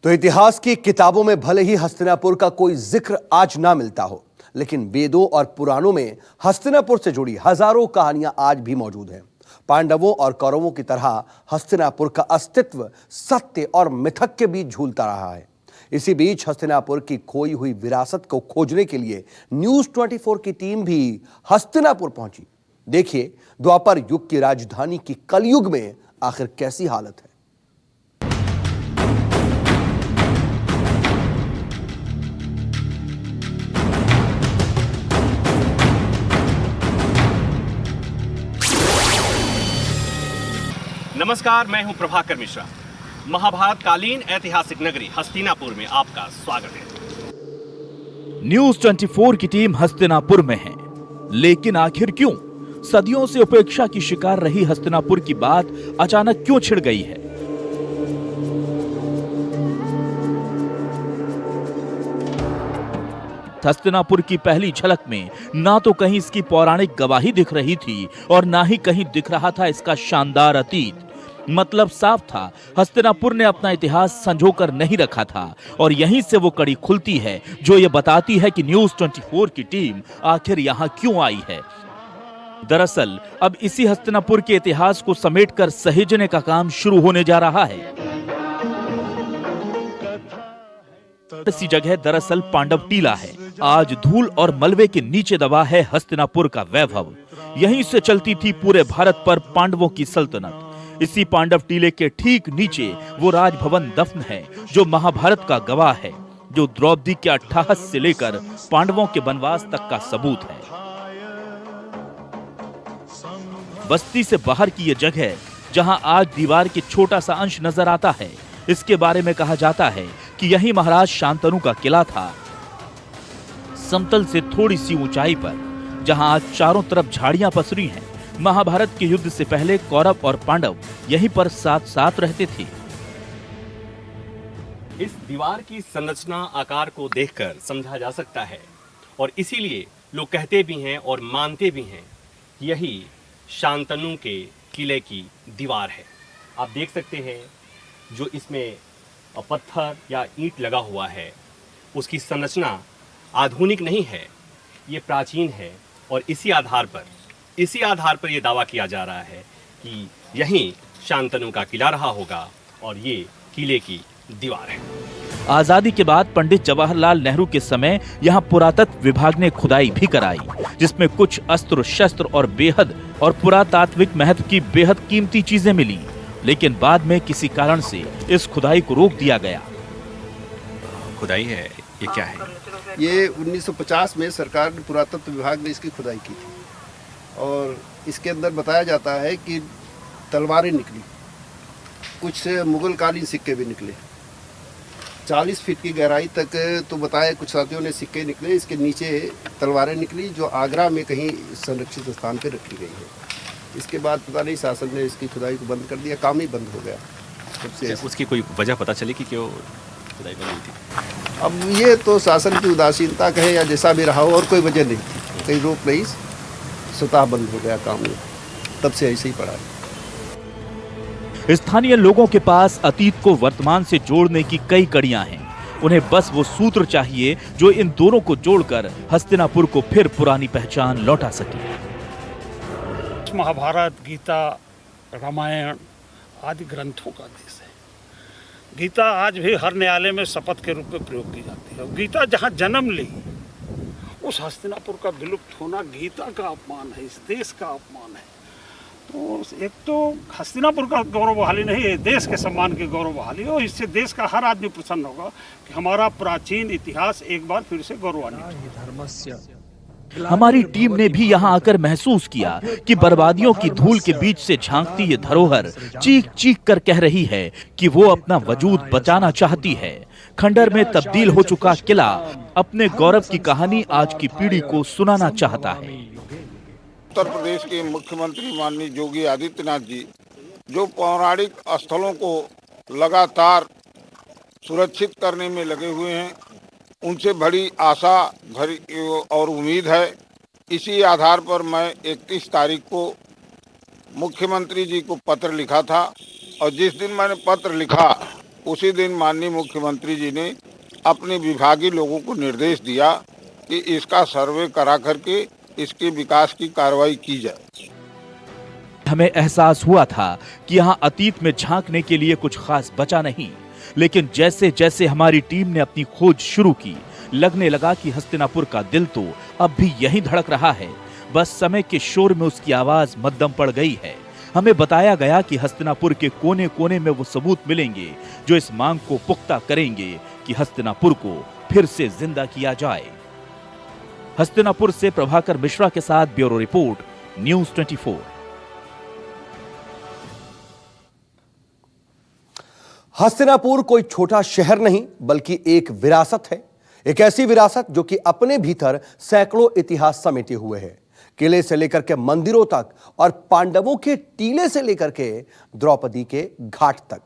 तो इतिहास की किताबों में भले ही हस्तिनापुर का कोई जिक्र आज ना मिलता हो, लेकिन वेदों और पुराणों में हस्तिनापुर से जुड़ी हजारों कहानियां आज भी मौजूद हैं। पांडवों और कौरवों की तरह हस्तिनापुर का अस्तित्व सत्य और मिथक के बीच झूलता रहा है। इसी बीच हस्तिनापुर की खोई हुई विरासत को खोजने के लिए न्यूज 24 की टीम भी हस्तिनापुर पहुंची। देखिए, द्वापर युग की राजधानी की कलयुग में आखिर कैसी हालत है। नमस्कार, मैं हूं प्रभाकर मिश्रा। महाभारत कालीन ऐतिहासिक नगरी हस्तिनापुर में आपका स्वागत है। न्यूज 24 की टीम हस्तिनापुर में है, लेकिन आखिर क्यों? सदियों से उपेक्षा की शिकार रही हस्तिनापुर की बात अचानक क्यों छिड़ गई है? हस्तिनापुर की पहली झलक में ना तो कहीं इसकी पौराणिक गवाही दिख रही थी और ना ही कहीं दिख रहा था इसका शानदार अतीत। मतलब साफ था, हस्तिनापुर ने अपना इतिहास संजोकर नहीं रखा था और यहीं से वो कड़ी खुलती है जो ये बताती है कि न्यूज 24 की टीम आखिर यहाँ क्यों आई है। दरअसल अब इसी हस्तिनापुर के इतिहास को समेटकर सहेजने का काम शुरू होने जा रहा है। इसी जगह दरअसल पांडव टीला है। आज धूल और मलबे के नीचे दबा है हस्तिनापुर का वैभव। यहीं से चलती थी पूरे भारत पर पांडवों की सल्तनत। इसी पांडव टीले के ठीक नीचे वो राजभवन दफन है जो महाभारत का गवाह है, जो द्रौपदी के अट्टहास से लेकर पांडवों के वनवास तक का सबूत है। बस्ती से बाहर की ये जगह, जहां आज दीवार के छोटा सा अंश नजर आता है, इसके बारे में कहा जाता है कि यही महाराज शांतनु का किला था। समतल से थोड़ी सी ऊंचाई पर, जहां आज चारों तरफ झाड़ियां पसरी हैं, महाभारत के युद्ध से पहले कौरव और पांडव यहीं पर साथ साथ रहते थे। इस दीवार की संरचना आकार को देखकर समझा जा सकता है और इसीलिए लोग कहते भी हैं और मानते भी हैं, यही शांतनु के किले की दीवार है। आप देख सकते हैं जो इसमें पत्थर या ईंट लगा हुआ है, उसकी संरचना आधुनिक नहीं है, ये प्राचीन है और इसी आधार पर यह दावा किया जा रहा है कि यहीं शांतनु का किला रहा होगा और ये किले की दीवार है। आजादी के बाद पंडित जवाहरलाल नेहरू के समय यहाँ पुरातत्व विभाग ने खुदाई भी कराई, जिसमें कुछ अस्त्र शस्त्र और पुरातात्विक महत्व की बेहद कीमती चीजें मिली। लेकिन बाद में किसी कारण से इस खुदाई को रोक दिया गया। खुदाई है, ये क्या है? ये 1950 में सरकार ने, पुरातत्व विभाग ने इसकी खुदाई की थी और इसके अंदर बताया जाता है कि तलवारें निकली, कुछ मुगल कालीन सिक्के भी निकले, 40 फीट की गहराई तक। तो बताया कुछ साथियों ने सिक्के निकले, इसके नीचे तलवारें निकली जो आगरा में कहीं संरक्षित स्थान पर रखी गई है। इसके बाद पता नहीं शासन ने इसकी खुदाई को बंद कर दिया, काम ही बंद हो गया। सबसे उसकी कोई वजह पता चली कि क्यों खुदाई बंद थी? अब ये तो शासन की उदासीनता कहे या जैसा भी रहा हो, और कोई वजह नहीं थी, कहीं रोक नहीं, स्वतः बंद हो गया काम, तब से ऐसे ही पड़ा है। स्थानीय लोगों के पास अतीत को वर्तमान से जोड़ने की कई कड़ियां हैं। उन्हें बस वो सूत्र चाहिए जो इन दोनों को जोड़कर हस्तिनापुर को फिर पुरानी पहचान लौटा सके। महाभारत, गीता, रामायण आदि ग्रंथों का देश है। गीता आज भी हर न्यायालय में शपथ के रूप में प्रयोग की जाती है। गीता जहाँ जन्म ली, उस हस्तिनापुर का विलुप्त होना गीता का अपमान है, इस देश का अपमान है। तो एक तो हस्तिनापुर का गौरव बहाली नहीं है, देश के सम्मान की गौरव बहाली हो। इससे देश का हर आदमी प्रसन्न होगा कि हमारा प्राचीन इतिहास एक बार फिर से गौरवान्वित। हमारी टीम ने भी यहाँ आकर महसूस किया कि बर्बादियों की धूल के बीच से झांकती ये धरोहर चीख चीख कर कह रही है कि वो अपना वजूद बचाना चाहती है। खंडर में तब्दील हो चुका किला अपने गौरव की कहानी आज की पीढ़ी को सुनाना चाहता है। उत्तर प्रदेश के मुख्यमंत्री माननीय योगी आदित्यनाथ जी जो पौराणिक स्थलों को लगातार सुरक्षित करने में लगे हुए हैं, उनसे बड़ी आशा भरी और उम्मीद है। इसी आधार पर मैं 31 तारीख को मुख्यमंत्री जी को पत्र लिखा था और जिस दिन मैंने पत्र लिखा उसी दिन माननीय मुख्यमंत्री जी ने अपने विभागीय लोगों को निर्देश दिया कि इसका सर्वे करा करके इसके विकास की कार्रवाई की जाए। हमें एहसास हुआ था कि यहाँ अतीत में झांकने के लिए कुछ खास बचा नहीं, लेकिन जैसे जैसे हमारी टीम ने अपनी खोज शुरू की, लगने लगा कि हस्तिनापुर का दिल तो अब भी यहीं धड़क रहा है, बस समय के शोर में उसकी आवाज मद्दम पड़ गई है। हमें बताया गया कि हस्तिनापुर के कोने कोने में वो सबूत मिलेंगे जो इस मांग को पुख्ता करेंगे कि हस्तिनापुर को फिर से जिंदा किया जाए। हस्तिनापुर से प्रभाकर मिश्रा के साथ ब्यूरो रिपोर्ट, न्यूज़ 24। हस्तिनापुर कोई छोटा शहर नहीं बल्कि एक विरासत है, एक ऐसी विरासत जो कि अपने भीतर सैकड़ों इतिहास समेटे हुए है। किले से लेकर के मंदिरों तक और पांडवों के टीले से लेकर के द्रौपदी के घाट तक,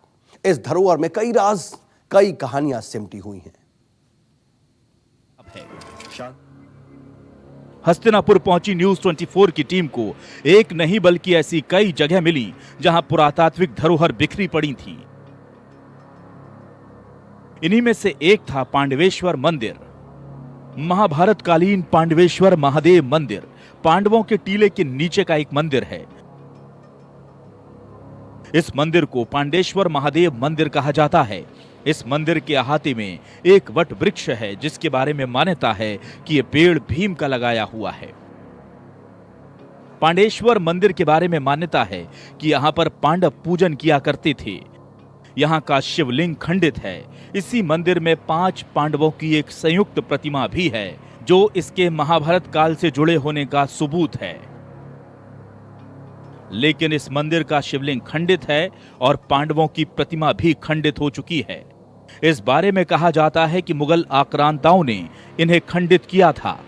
इस धरोहर में कई राज, कई कहानियां सिमटी हुई हैं। हस्तिनापुर पहुंची न्यूज़ 24 की टीम को एक नहीं बल्कि ऐसी कई जगह मिली जहां पुरातात्विक धरोहर बिखरी पड़ी थी। इन्हीं में से एक था पांडवेश्वर मंदिर। महाभारत कालीन पांडवेश्वर महादेव मंदिर पांडवों के टीले के नीचे का एक मंदिर है। इस मंदिर को पांडेश्वर महादेव मंदिर कहा जाता है। इस मंदिर के अहाते में एक वट वृक्ष है जिसके बारे में मान्यता है कि यह पेड़ भीम का लगाया हुआ है। पांडेश्वर मंदिर के बारे में मान्यता है कि यहां पर पांडव पूजन किया करते थे। यहां का शिवलिंग खंडित है। इसी मंदिर में 5 पांडवों की एक संयुक्त प्रतिमा भी है जो इसके महाभारत काल से जुड़े होने का सबूत है। लेकिन इस मंदिर का शिवलिंग खंडित है और पांडवों की प्रतिमा भी खंडित हो चुकी है। इस बारे में कहा जाता है कि मुगल आक्रांताओं ने इन्हें खंडित किया था।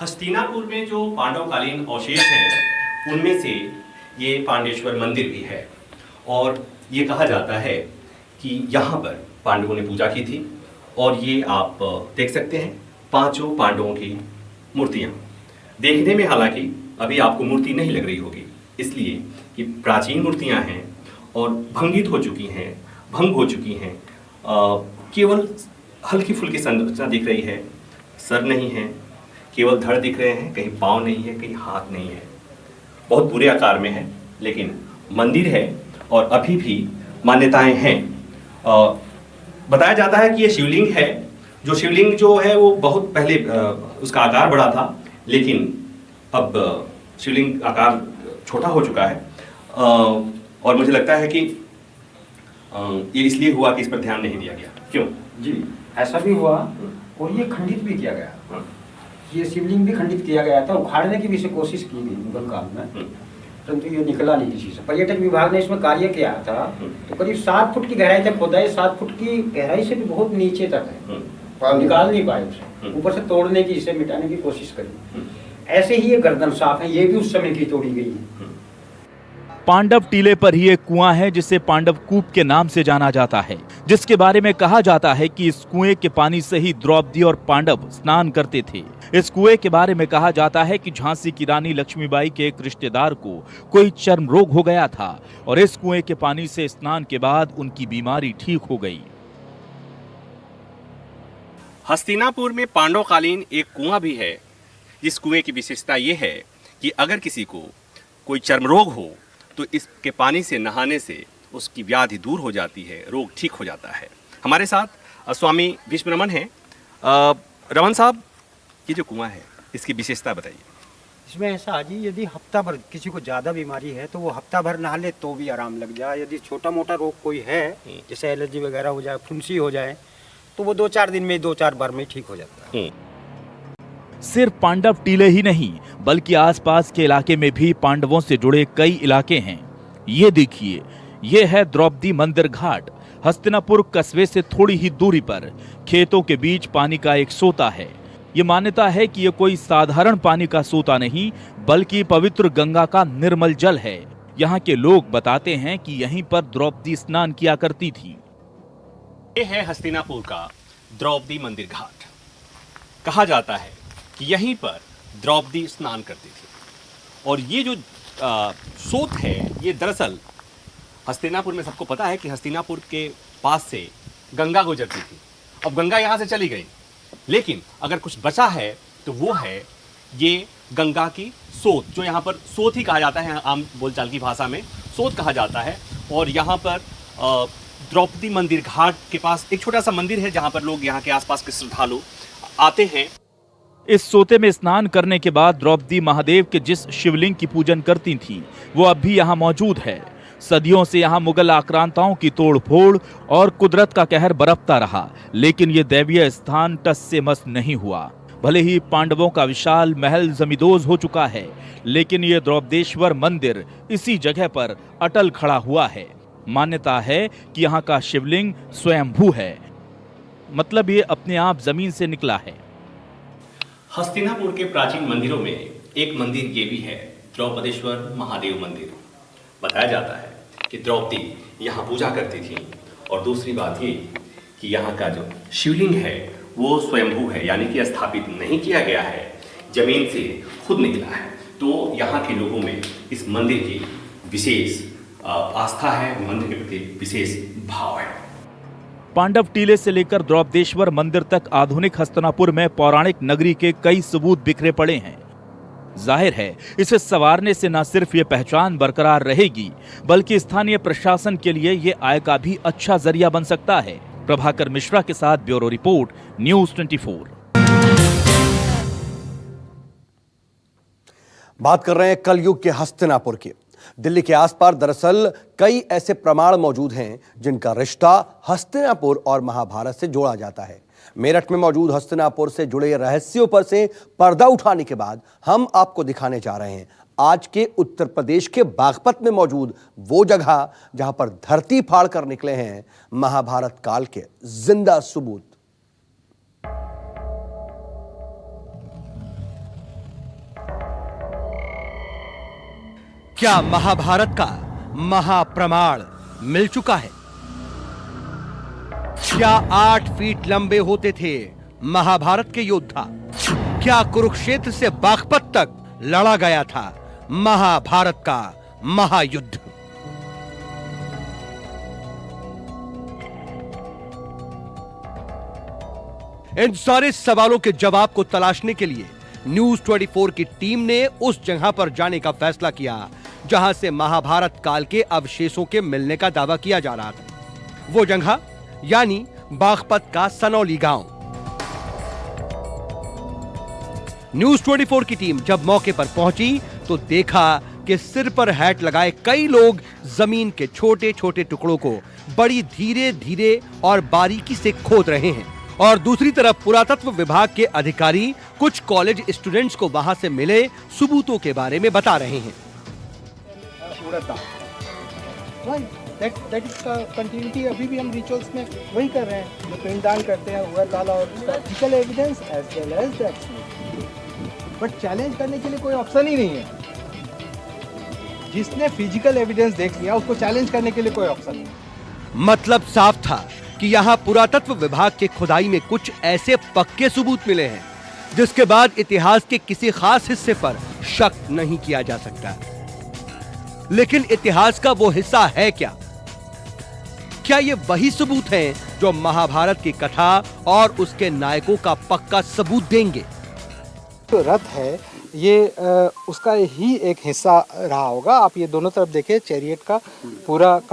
हस्तिनापुर में जो पांडवकालीन अवशेष हैं उनमें से ये पांडेश्वर मंदिर भी है और ये कहा जाता है कि यहाँ पर पांडवों ने पूजा की थी। और ये आप देख सकते हैं 5 पांडवों की मूर्तियाँ। देखने में हालांकि अभी आपको मूर्ति नहीं लग रही होगी, इसलिए कि प्राचीन मूर्तियाँ हैं और भंगित हो चुकी हैं, भंग हो चुकी हैं। केवल हल्की फुल्की संरचना दिख रही है, सर नहीं है, केवल धड़ दिख रहे हैं, कहीं पाँव नहीं है, कहीं हाथ नहीं है, बहुत बुरे आकार में है। लेकिन मंदिर है और अभी भी मान्यताएं हैं। बताया जाता है कि ये शिवलिंग है। जो शिवलिंग जो है वो बहुत पहले उसका आकार बड़ा था, लेकिन अब शिवलिंग आकार छोटा हो चुका है। और मुझे लगता है कि ये इसलिए हुआ कि इस पर ध्यान नहीं दिया गया। क्यों? जी, ऐसा भी हुआ और ये खंडित भी किया गया। ये शिवलिंग भी खंडित किया गया था, उखाड़ने की भी से कोशिश की गई मुगल काल में, परंतु ये निकला नहीं किसी से। पर्यटन विभाग ने इसमें कार्य किया था तो करीब 7 फुट की गहराई तक खोदाई, 7 फुट की गहराई से भी बहुत नीचे तक है, निकाल नहीं पाए उसे। ऊपर से तोड़ने की, इसे मिटाने की कोशिश करी। ऐसे ही ये गर्दन साफ है, ये भी उस समय की तोड़ी गई है। पांडव टीले पर ही एक कुआं है जिसे पांडव कूप के नाम से जाना जाता है, जिसके बारे में कहा जाता है कि इस कुएं के पानी से ही द्रौपदी और पांडव स्नान करते थे। इस कुएं के बारे में कहा जाता है कि झांसी की रानी लक्ष्मीबाई के एक रिश्तेदार को कोई चर्म रोग हो गया था और इस कुएं के पानी से स्नान के बाद उनकी बीमारी ठीक हो गई। हस्तिनापुर में पांडवकालीन एक कुआं भी है, जिस कुएं की विशेषता ये है कि अगर किसी को कोई चर्म रोग हो तो इसके पानी से नहाने से उसकी व्याधि दूर हो जाती है, रोग ठीक हो जाता है। हमारे साथ स्वामी विष्णु रमन हैं। रमन साहब, ये जो कुआं है इसकी विशेषता बताइए। इसमें ऐसा है जी, यदि हफ्ता भर किसी को ज़्यादा बीमारी है तो वो हफ्ता भर नहा ले तो भी आराम लग जाए। यदि छोटा मोटा रोग कोई है, जैसे एलर्जी वगैरह हो जाए, फुंसी हो जाए, तो वो 2-4 दिन में, 2-4 बार में ठीक हो जाता है। सिर्फ पांडव टीले ही नहीं बल्कि आसपास के इलाके में भी पांडवों से जुड़े कई इलाके हैं। ये देखिए, ये है द्रौपदी मंदिर घाट। हस्तिनापुर कस्बे से थोड़ी ही दूरी पर खेतों के बीच पानी का एक सोता है। ये मान्यता है कि ये कोई साधारण पानी का सोता नहीं बल्कि पवित्र गंगा का निर्मल जल है। यहाँ के लोग बताते हैं कि यहीं पर द्रौपदी स्नान किया करती थी। ये है हस्तिनापुर का द्रौपदी मंदिर घाट। कहा जाता है कि यहीं पर द्रौपदी स्नान करती थी। और ये जो सोत है, ये दरअसल हस्तिनापुर में सबको पता है कि हस्तिनापुर के पास से गंगा गुजरती थी। अब गंगा यहाँ से चली गई, लेकिन अगर कुछ बचा है तो वो है ये गंगा की सोत, जो यहाँ पर सोत ही कहा जाता है, आम बोलचाल की भाषा में सोत कहा जाता है। और यहाँ पर द्रौपदी मंदिर घाट के पास एक छोटा सा मंदिर है जहाँ पर लोग यहाँ के आसपास के श्रद्धालु आते हैं। इस सोते में स्नान करने के बाद द्रौपदी महादेव के जिस शिवलिंग की पूजन करती थी वो अब भी यहाँ मौजूद है। सदियों से यहाँ मुगल आक्रांताओं की तोड़फोड़ और कुदरत का कहर बरपता रहा, लेकिन ये दैवीय स्थान टस से मस नहीं हुआ। भले ही पांडवों का विशाल महल जमींदोज हो चुका है, लेकिन ये द्रौपदेश्वर मंदिर इसी जगह पर अटल खड़ा हुआ है। मान्यता है कि यहाँ का शिवलिंग स्वयंभू है, मतलब ये अपने आप जमीन से निकला है। हस्तिनापुर के प्राचीन मंदिरों में एक मंदिर ये भी है, द्रौपदेश्वर महादेव मंदिर। बताया जाता है कि द्रौपदी यहाँ पूजा करती थी। और दूसरी बात ये कि यहाँ का जो शिवलिंग है वो स्वयंभू है, यानी कि स्थापित नहीं किया गया है, जमीन से खुद निकला है। तो यहाँ के लोगों में इस मंदिर की विशेष आस्था है, मंदिर के प्रति विशेष भाव है। पांडव टीले से लेकर द्रौपदेश्वर मंदिर तक आधुनिक हस्तिनापुर में पौराणिक नगरी के कई सबूत बिखरे पड़े हैं। जाहिर है इसे संवारने से न सिर्फ ये पहचान बरकरार रहेगी, बल्कि स्थानीय प्रशासन के लिए ये आय का भी अच्छा जरिया बन सकता है। प्रभाकर मिश्रा के साथ ब्यूरो रिपोर्ट, न्यूज़ 24। बात कर रहे हैं कलयुग के हस्तिनापुर की। दिल्ली के आसपास दरअसल कई ऐसे प्रमाण मौजूद हैं जिनका रिश्ता हस्तिनापुर और महाभारत से जोड़ा जाता है। मेरठ में मौजूद हस्तिनापुर से जुड़े रहस्यों पर से पर्दा उठाने के बाद हम आपको दिखाने जा रहे हैं आज के उत्तर प्रदेश के बागपत में मौजूद वो जगह जहां पर धरती फाड़ कर निकले हैं महाभारत काल के जिंदा सबूत। क्या महाभारत का महाप्रमाण मिल चुका है? क्या 8 फीट लंबे होते थे महाभारत के योद्धा? क्या कुरुक्षेत्र से बागपत तक लड़ा गया था महाभारत का महायुद्ध? इन सारे सवालों के जवाब को तलाशने के लिए न्यूज़ 24 की टीम ने उस जगह पर जाने का फैसला किया जहां से महाभारत काल के अवशेषों के मिलने का दावा किया जा रहा था। वो जगह यानी बागपत का सनौली गांव। न्यूज़ 24 की टीम जब मौके पर पहुंची तो देखा कि सिर पर हैट लगाए कई लोग जमीन के छोटे छोटे टुकड़ों को बड़ी धीरे धीरे और बारीकी से खोद रहे हैं, और दूसरी तरफ पुरातत्व विभाग के अधिकारी कुछ कॉलेज स्टूडेंट्स को वहां से मिले सबूतों के बारे में बता रहे हैं। दैट इज कंटिन्यूटी अभी भी हम रिचुअल्स में वही कर रहे हैं, जो पिंडदान करते हैं हुआ ताला और physical evidence as well as that. But challenge करने के लिए कोई ऑप्शन ही नहीं है। जिसने फिजिकल एविडेंस देख लिया उसको चैलेंज करने के लिए कोई ऑप्शन नहीं। मतलब साफ था कि यहाँ पुरातत्व विभाग के खुदाई में कुछ ऐसे पक्के सबूत मिले हैं जिसके बाद इतिहास के किसी खास हिस्से पर शक नहीं किया जा सकता। लेकिन इतिहास का वो हिस्सा है क्या? क्या ये वही सबूत हैं जो महाभारत की कथा और उसके नायकों का पक्का सबूत देंगे? तो रथ है ये उसका ही एक हिस्सा रहा होगा। आप ये दोनों तरफ देखिए, चैरियट का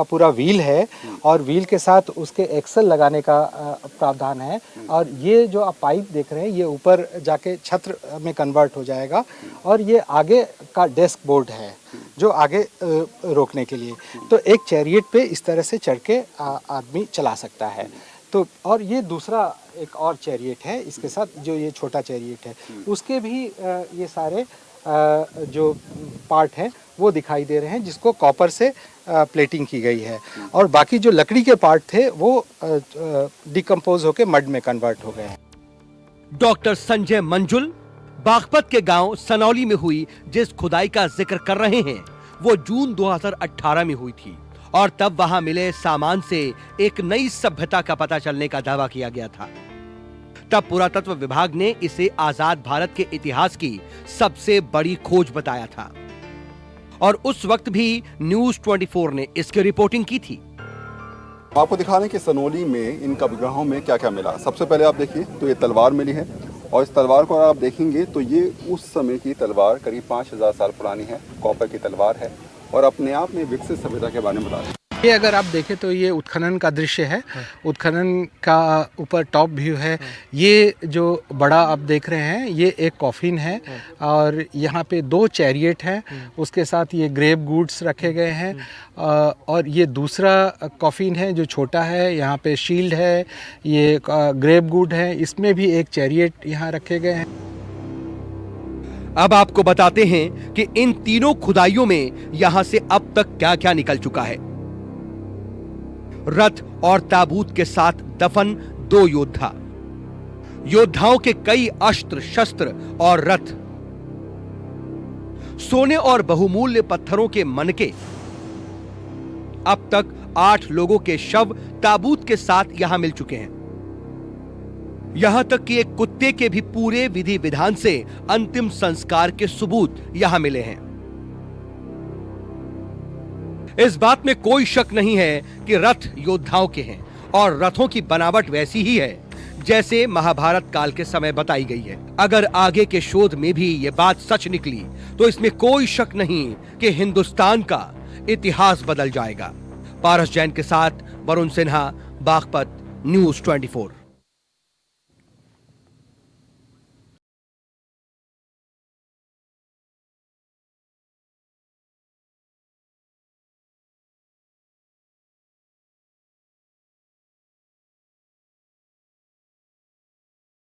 पूरा व्हील है और व्हील के साथ उसके एक्सल लगाने का प्रावधान है। और ये जो आप पाइप देख रहे हैं ये ऊपर जाके छत्र में कन्वर्ट हो जाएगा, और ये आगे का डेस्क बोर्ड है जो आगे रोकने के लिए। तो एक चैरियट पे इस तरह से चढ़ के आदमी चला सकता है। तो और ये दूसरा एक और चैरियट है इसके साथ, जो ये छोटा चैरियट है उसके भी ये सारे जो पार्ट हैं वो दिखाई दे रहे हैं, जिसको कॉपर से प्लेटिंग की गई है। और बाकी जो लकड़ी के पार्ट थे वो डिकम्पोज होके मड में कन्वर्ट हो गए हैं। डॉक्टर संजय मंजुल बागपत के गांव सनौली में हुई जिस खुदाई का जिक्र कर रहे हैं वो जून 2018 में हुई थी, और तब वहां मिले सामान से एक नई सभ्यता का पता चलने का दावा किया गया था। तब पुरातत्व विभाग ने इसे आजाद भारत के इतिहास की सबसे बड़ी खोज बताया था। और उस वक्त भी न्यूज 24 ने इसकी रिपोर्टिंग की थी। आपको दिखा रहे हैं कि सनोली में इन कब्रिगाहों में क्या क्या मिला। सबसे पहले आप देखिए तो ये तलवार मिली है, और इस तलवार को आप देखेंगे तो ये उस समय की तलवार करीब 5000 साल पुरानी है, कॉपर की तलवार है और अपने आप में विकसित सभ्यता के बारे में बता रहे हैं। ये अगर आप देखें तो ये उत्खनन का दृश्य है, उत्खनन का ऊपर टॉप व्यू है। ये जो बड़ा आप देख रहे हैं ये एक कॉफिन है और यहाँ पे 2 चैरियट हैं, उसके साथ ये ग्रेव गुड्स रखे गए हैं। और ये दूसरा कॉफिन है जो छोटा है, यहाँ पे शील्ड है, ये ग्रेव गुड है, इसमें भी एक चैरियट यहाँ रखे गए हैं। अब आपको बताते हैं कि इन तीनों खुदाइयों में यहां से अब तक क्या क्या निकल चुका है। रथ और ताबूत के साथ दफन 2 योद्धा, योद्धाओं के कई अस्त्र शस्त्र और रथ, सोने और बहुमूल्य पत्थरों के मनके। अब तक 8 लोगों के शव ताबूत के साथ यहां मिल चुके हैं। यहां तक कि एक कुत्ते के भी पूरे विधि विधान से अंतिम संस्कार के सबूत यहां मिले हैं। इस बात में कोई शक नहीं है कि रथ योद्धाओं के हैं और रथों की बनावट वैसी ही है जैसे महाभारत काल के समय बताई गई है। अगर आगे के शोध में भी ये बात सच निकली तो इसमें कोई शक नहीं कि हिंदुस्तान का इतिहास बदल जाएगा। पारस जैन के साथ वरुण सिन्हा, बागपत, न्यूज 24।